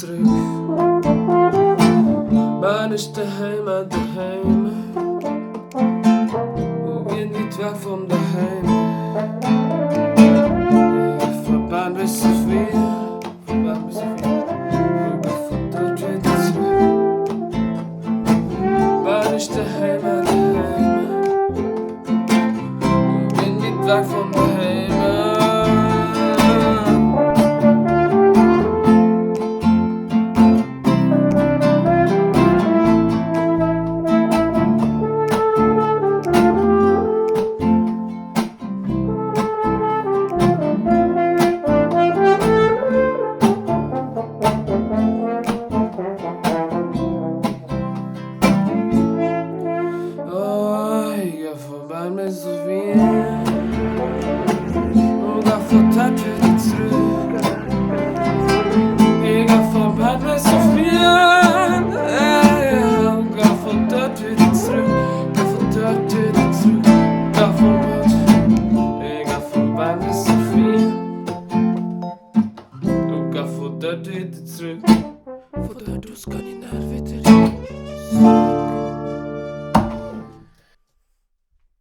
zurück. Bin ich daheim, daheim. Und geh nicht weg von daheim. Ich verband bis so viel, verband bis so viel. Und geh von dort wieder zurück. Bin ich daheim, daheim. Und geh nicht weg von daheim. Verband mit so viel und geh von dort wieder zurück. Ich geh verband mit so viel und geh von dort wieder zurück. Geh von dort wieder zurück. Geh von dort. Ich geh verband mit so viel und geh von dort wieder zurück. Von dort aus kann ich nicht